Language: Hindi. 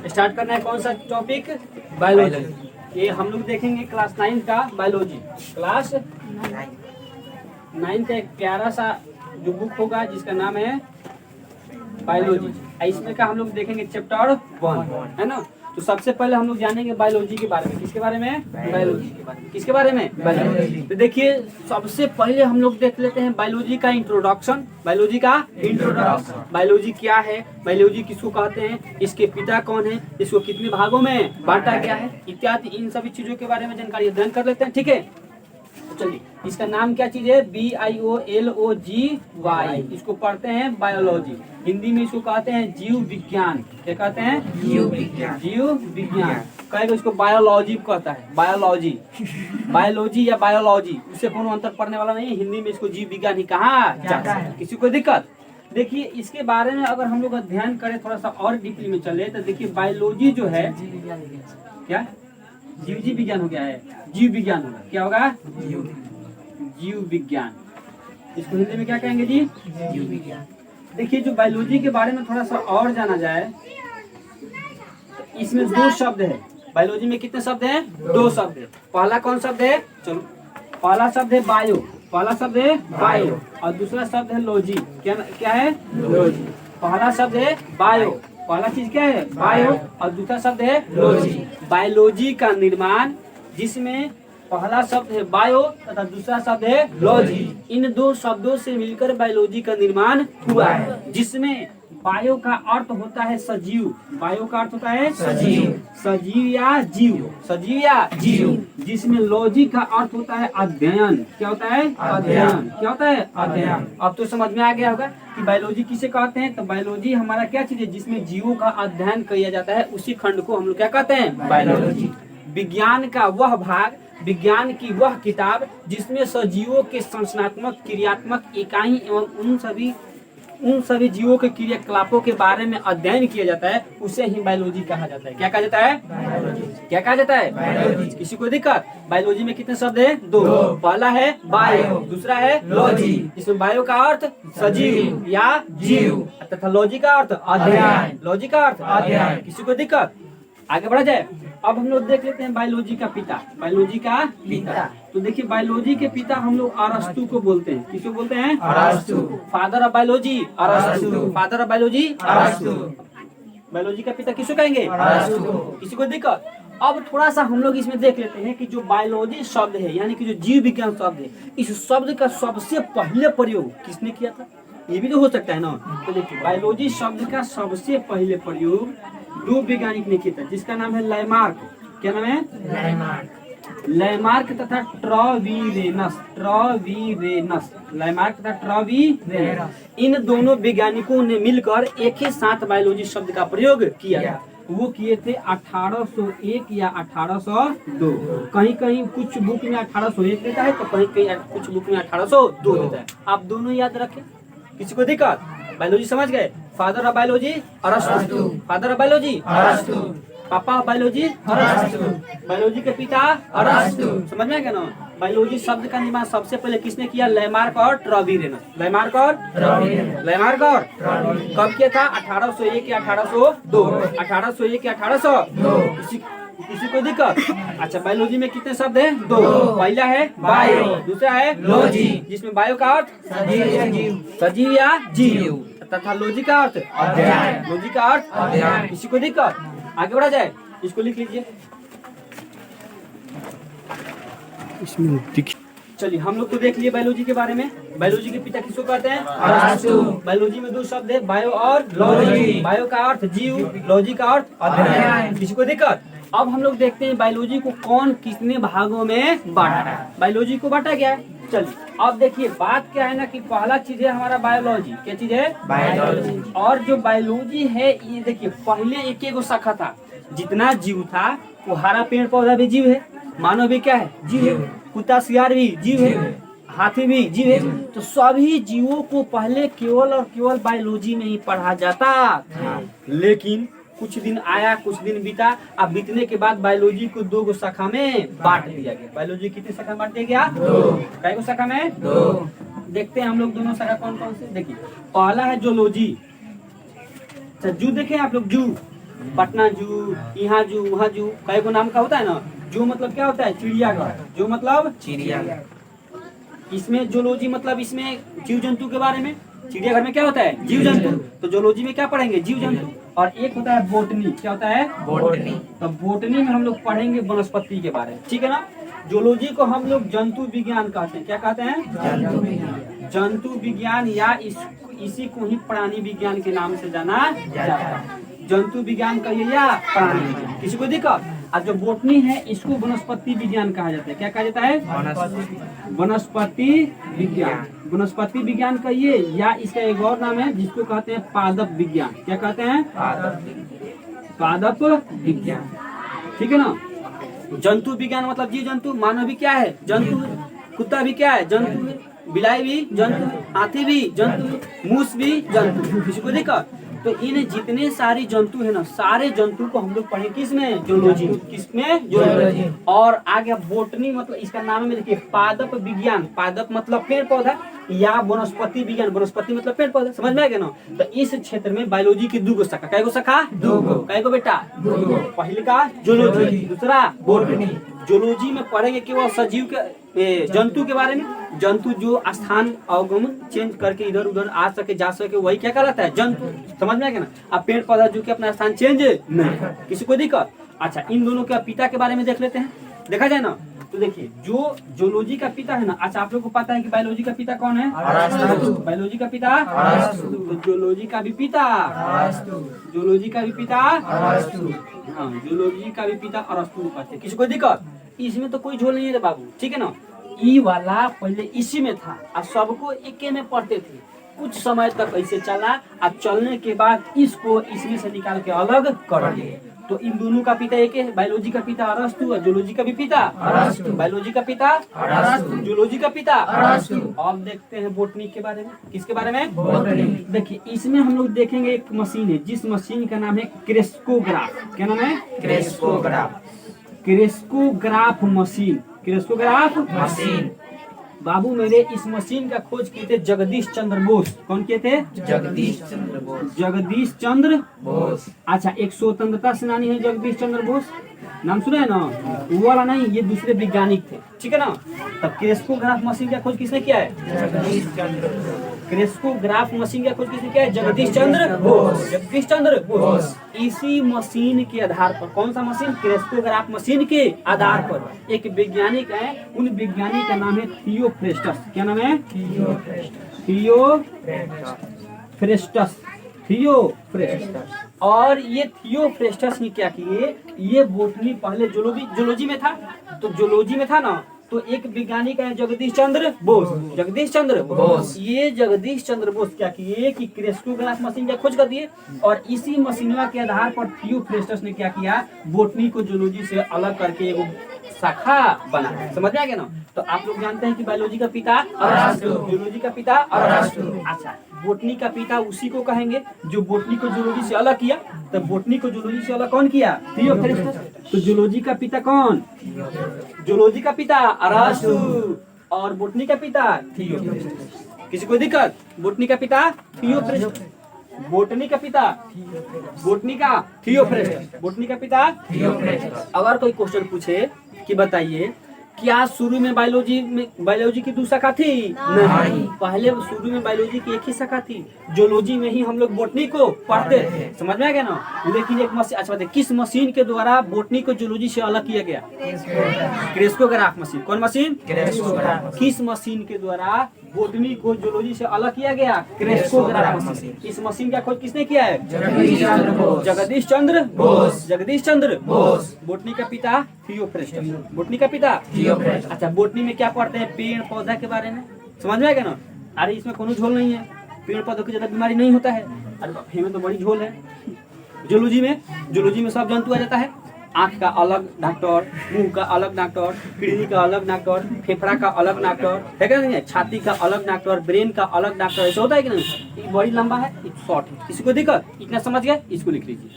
स्टार्ट करना है कौन सा टॉपिक? बायोलॉजी। ये हम लोग देखेंगे क्लास 9 का बायोलॉजी। क्लास 9 का एक प्यारा सा जो बुक होगा जिसका नाम है बायोलॉजी। इसमें का हम लोग देखेंगे चैप्टर 1, है ना। तो सबसे पहले हम लोग जानेंगे बायोलॉजी के बारे में। किसके बारे में? बायोलॉजी के बारे में। किसके बारे में? बायोलॉजी। तो देखिए सबसे पहले हम लोग देख लेते हैं बायोलॉजी का इंट्रोडक्शन। बायोलॉजी का इंट्रोडक्शन, बायोलॉजी क्या है, बायोलॉजी किसको कहते हैं, इसके पिता कौन है, इसको कितने भागों में बांटा गया है, इत्यादि इन सभी चीजों के बारे में जानकारी अध्ययन कर लेते हैं। ठीक है, तो चलिए इसका नाम क्या चीज है? BIOLOGY। इसको पढ़ते हैं बायोलॉजी। हिंदी में इसको कहते हैं जीव विज्ञान। क्या कहते हैं? जीव विज्ञान। जीव विज्ञान कहेगा इसको बायोलॉजी कहता है। बायोलॉजी, बायोलॉजी या बायोलॉजी उससे कोनो अंतर पड़ने वाला नहीं है। हिंदी में इसको जीव विज्ञान ही कहा जाता है। किसी को दिक्कत? देखिए इसके बारे में अगर हम लोग अध्ययन करें थोड़ा सा और डीपली में चले तो देखिए बायोलॉजी जो है क्या जीव विज्ञान हो गया है, जीव विज्ञान होगा। क्या होगा? जीव विज्ञान। इसको हिंदी में क्या कहेंगे जी? जीव विज्ञान। देखिए जो बायोलॉजी के बारे में थोड़ा सा और जाना जाए तो इसमें 2 शब्द है। बायोलॉजी में कितने शब्द हैं? 2 शब्द है। पहला कौन शब्द है? चलो पहला शब्द है बायो। पहला शब्द है बायो और दूसरा शब्द है लॉजी। क्या है? लॉजी। पहला शब्द है बायो, पहला चीज क्या है? बायो और दूसरा शब्द है लॉजी। बायोलॉजी का निर्माण जिसमें पहला शब्द है बायो तथा दूसरा शब्द है लॉजी, इन 2 शब्दों से मिलकर बायोलॉजी का निर्माण हुआ है। जिसमें बायो का अर्थ होता है सजीव। बायो का अर्थ होता है सजीव, सजीव या जीव, सजीव या जीव। जिसमें लॉजी का अर्थ होता है अध्ययन। क्या होता है? अध्ययन। क्या होता है? अध्ययन। अब तो समझ में आ गया होगा कि बायोलॉजी किसे कहते हैं। तो बायोलॉजी हमारा क्या चीज है जिसमें जीवों का अध्ययन किया जाता है, उसी खंड को हम लोग क्या कहते हैं? बायोलॉजी। विज्ञान का वह भाग, विज्ञान की वह किताब जिसमें सजीवों के संरचनात्मक, क्रियात्मक इकाई एवं उन सभी जीवों के क्रियाकलापों के बारे में अध्ययन किया जाता है, उसे ही बायोलॉजी कहा जाता है। क्या कहा जाता है? बायोलॉजी। क्या कहा जाता है? बायोलॉजी। किसी को दिक्कत? बायोलॉजी में कितने शब्द है? 2। पहला है बायो, दूसरा है लॉजी। इसमें बायो का अर्थ सजीव या जीव तथा लॉजी का अर्थ अध्ययन। लॉजी का अर्थ अध्ययन। किसी को दिक्कत? आगे बढ़ा जाए। अब हम लोग देख लेते हैं बायोलॉजी का पिता। बायोलॉजी का पिता, तो देखिए बायोलॉजी के पिता हम लोग अरस्तु को बोलते हैं। किसको बोलते हैं? अरस्तु। फादर ऑफ बायोलॉजी अरस्तु। फादर ऑफ बायोलॉजी अरस्तु। बायोलॉजी का पिता किसको कहेंगे? अरस्तु। किसी को दिक्कत? अब थोड़ा सा हम लोग इसमें देख लेते हैं कि जो बायोलॉजी शब्द है यानी कि जो जीव विज्ञान शब्द है, इस शब्द का सबसे पहले प्रयोग किसने किया था? ये भी तो हो सकता है ना। तो देखिए बायोलॉजी शब्द का सबसे पहले प्रयोग 2 वैज्ञानिक ने किया था, जिसका नाम है लैमार्क। क्या नाम है? लैमार्क। लैमार्क तथा ट्रॉवीरेनस। ट्रॉवीरेनस, लैमार्क तथा ट्रॉवीरेनस, इन दोनों वैज्ञानिकों ने मिलकर एक ही साथ बायोलॉजी शब्द का प्रयोग किया। वो किए थे 1801 या 1802। कहीं कहीं कुछ बुक में 1801 देता है तो कहीं कहीं कुछ बुक में 1802 देता है। आप दोनों याद रखें। किसी को दिक्कत? बायोलॉजी समझ गए? फादर ऑफ बायोलॉजी अरस्तु। फादर ऑफ बायोलॉजी अरस्तु। पापा ऑफ बायोलॉजी अरस्तु। बायोलॉजी के पिता अरस्तु। समझ में आ गया ना? बायोलॉजी शब्द का निर्माण सबसे पहले किसने किया? लैमार्क और ट्रॉवीरेनस। लैमार्क और लैमार्क और कब किया था? 1801 या 1802। 1801 या 1802। किसी को दिक्कत? अच्छा, बायोलॉजी में कितने शब्द हैं? 2। पहला है बायो, दूसरा है लॉजी, जिसमें बायो का अर्थ सजीव या जीव तथा लॉजी का अर्थ अध्ययन। लॉजी का अर्थ अध्ययन। किसी को दिक्कत? आगे बढ़ा जाए। इसको लिख लीजिए। चलिए हम लोग तो देख लिए बायोलॉजी के बारे में। बायोलॉजी के पिता किसको कहते हैं? अरस्तु। बायोलॉजी में 2 शब्द है, बायो और लॉजी। बायो का अर्थ जीव, लॉजी का अर्थ अध्ययन। किसी को दिक्कत? अब हम लोग देखते हैं बायोलॉजी को कौन कितने भागों में बांटा। बायोलॉजी को बांटा गया है। चलिए अब देखिए बात क्या है ना कि पहला चीज है हमारा बायोलॉजी। क्या चीज है? बायोलॉजी। और जो बायोलॉजी है ये देखिए पहले एक शाखा था। जितना जीव था वो हरा पेड़ पौधा भी जीव है, मानव भी क्या है? जीव है, कुत्ता शियार भी जीव है, हाथी भी जीव है। तो सभी जीवों को पहले केवल और केवल बायोलॉजी में ही पढ़ा जाता था। लेकिन कुछ दिन आया, कुछ दिन बीता, अब बीतने के बाद बायोलॉजी को 2 शाखा में बांट दिया गया। बायोलॉजी कितने शाखा में बांट दिया गया? 2। कई शाखा में? 2। देखते हैं हम लोग दोनों शाखा कौन कौन से। देखिए पहला है जूलॉजी। अच्छा जू देखें आप लोग, जू पटना जू, यहाँ जू, वहाँ जू, कई को नाम का होता है ना। जू मतलब क्या होता है? चिड़ियाघर। जो मतलब चिड़ियाघर। इसमें जूलॉजी मतलब इसमें जीव जंतु के बारे में। चिड़ियाघर में क्या होता है? जीव जंतु। तो जूलॉजी में क्या पढ़ेंगे? जीव जंतु। और एक होता है बोटनी। क्या होता है? बोटनी। तो बोटनी में हम लोग पढ़ेंगे वनस्पति के बारे में, ठीक है ना। जूलॉजी को हम लोग जंतु विज्ञान कहते हैं। क्या कहते हैं? जंतु विज्ञान। जंतु विज्ञान या इसी को ही प्राणी विज्ञान के नाम से जाना जाता है। जंतु विज्ञान कहिए या प्राणी विज्ञान, किसी को दिक्कत। और जो बोटनी है इसको वनस्पति विज्ञान कहा जाता है। क्या कहा जाता है? वनस्पति विज्ञान। वनस्पति विज्ञान कहिए या इसका एक और नाम है जिसको कहते हैं पादप विज्ञान। क्या कहते हैं? पादप विज्ञान, ठीक है ना। जंतु विज्ञान मतलब जीव जंतु। मानव भी क्या है? जंतु। कुत्ता भी क्या है? जंतु। बिलाई भी जंतु, हाथी भी जंतु, मूस भी जंतु, किसी को दिक्कत। तो इन जितने सारी जंतु है ना, सारे जंतु को हम लोग पढ़े किसमें? जूलॉजी। किसमें? जूलॉजी। और आगे बोटनी मतलब इसका नाम में देखिए पादप विज्ञान। पादप मतलब पेड़ पौधा, या वनस्पति विज्ञान, वनस्पति मतलब पेड़ पौधा। समझ में आ गया ना। तो इस क्षेत्र में बायोलॉजी की दो शाखा। कै गो शाखा? दो गो। कै गो बेटा? दो गो। पहले का जूलॉजी, दूसरा बोटनी। जूलॉजी में पढ़ेंगे केवल सजीव के जंतु के बारे में। जंतु जो स्थान अवगम चेंज करके इधर उधर आ सके जा सके वही क्या कहलाता है? जंतु। समझ में आ गया ना। अब पेड़ पौधा जो कि अपना स्थान चेंज नहीं, किसी को दिक्कत। अच्छा, इन दोनों के पिता के बारे में देख लेते हैं। देखा जाए ना तो देखिए जो जूलॉजी का पिता है ना। अच्छा, आप लोग को पता है कि बायोलॉजी का पिता कौन है? बायोलॉजी का पिता तो जूलॉजी का भी पिता, जूलॉजी का भी पिता, हाँ जूलॉजी का भी पिता अरस्तु कहते हैं। किसी को दिक्कत? इसमें तो कोई झोल नहीं है बाबू, ठीक है ना। ई वाला पहले इसी में था और सबको एके में पढ़ते थे। कुछ समय तक ऐसे चला और चलने के बाद इसको इसमें से निकाल के अलग कर दिए। तो इन दोनों का पिता एक है। बायोलॉजी का पिता अरस्तु और जूलॉजी का भी पिता अरस्तु। बायोलॉजी का पिता अरस्तु, जूलॉजी का पिता अरस्तु। अब देखते हैं बोटनी के बारे में। किसके बारे में? बोटनी। देखिए इसमें हम लोग देखेंगे एक मशीन है जिस मशीन का नाम है क्रेस्कोग्राफ। क्या नाम है? Crescograph. Crescograph machine. Crescograph machine. बाबू मेरे इस मशीन का खोज किए थे जगदीश चंद्र बोस। कौन किए थे? जगदीश चंद्र बोस। जगदीश चंद्र बोस। अच्छा, एक स्वतंत्रता सेनानी है जगदीश चंद्र बोस, नाम सुना है ना। वो वाला नहीं, ये दूसरे वैज्ञानिक थे, ठीक है ना। तब क्रेस्कोग्राफ मशीन का खोज किसने किया है? जगदीश चंद्र। क्रेस्कोग्राफ मशीन का खोज किसने किया है? जगदीश चंद्र बोस। जगदीश चंद्र बोस। इसी मशीन के आधार पर, कौन सा मशीन? क्रेस्कोग्राफ मशीन के आधार पर एक वैज्ञानिक है। उन वैज्ञानिक का नाम है थियोफ्रेस्टस। क्या नाम है? थियोफ्रेस्टस। थियोफ्रेस्टस। और ये थियोफ्रेस्टस ने क्या किए? ये बोटनी पहले जूलॉजी में था। तो जूलॉजी में था ना, तो एक वैज्ञानिक है जगदीश चंद्र बोस। जगदीश चंद्र बोस। ये जगदीश चंद्र बोस क्या किए कि क्रेस्कोग्राफ मशीन का खोज कर दिए। और इसी मशीनवा के आधार पर थियोफ्रेस्टस ने क्या किया? बोटनी को जूलॉजी से अलग करके एगो शाखा बना। समझ में आ गया ना। तो आप लोग जानते हैं कि बायोलॉजी का पिता अरस्तु, जूलॉजी का पिता अरस्तु। अच्छा, बोटनी का पिता उसी को कहेंगे जो बोटनी को जूलॉजी से अलग किया। तो बोटनी को जूलॉजी से अलग कौन किया? थियोफ्रेस्टस। तो जूलॉजी का पिता कौन? जूलॉजी का पिता अरस्तु और बोटनी का पिता थियोफ्रेस्टस। किसी को दिक्कत? बोटनी का पिता थियोफ्रेस्टस, बोटनी का पिता बोटनी का थियोफ्रेस्टस, बोटनी का पिता थियोफ्रेस्टस। अगर कोई क्वेश्चन पूछे कि बताइए क्या शुरू में बायोलॉजी की दो शाखा थी? नहीं। पहले शुरू में बायोलॉजी की एक ही शाखा थी। जूलॉजी में ही हम लोग बोटनी को पढ़ते थे। समझ में आ गया ना। लेकिन एक मशीन, अच्छा बताइए किस मशीन के द्वारा बोटनी को जूलॉजी से अलग किया गया? Crescograph machine. कौन मशीन? क्रेस्कोग्राफ। किस मशीन के द्वारा बोटनी को जूलॉजी से अलग किया गया? Crescograph machine. इस मशीन का खोज किसने किया है? जगदीश चंद्र बोस। जगदीश चंद्र बोस। जगदीश चंद्र बोस। बोटनी का पिता थियोफ्रेस्टस, बोटनी का पिता थियोफ्रेस्टस। अच्छा, बोटनी में क्या पढ़ते हैं? पेड़ पौधा के बारे में। समझ में आ गया ना। अरे इसमें कोनो झोल नहीं है, पेड़ पौधों की ज्यादा बीमारी नहीं होता है। अरे हमें तो बड़ी झोल है। जूलॉजी में सब जंतु आ जाता है। आँख का अलग डॉक्टर, मुंह का अलग डॉक्टर, किडनी का अलग डॉक्टर, फेफड़ा का अलग डॉक्टर, है क्या नहीं? छाती का अलग डॉक्टर, ब्रेन का अलग डॉक्टर। ऐसा होता है कि नहीं? ये बड़ी लंबा है, शॉर्ट है। किसी को दिक्कत? इतना समझ गए? इसको लिख लीजिए।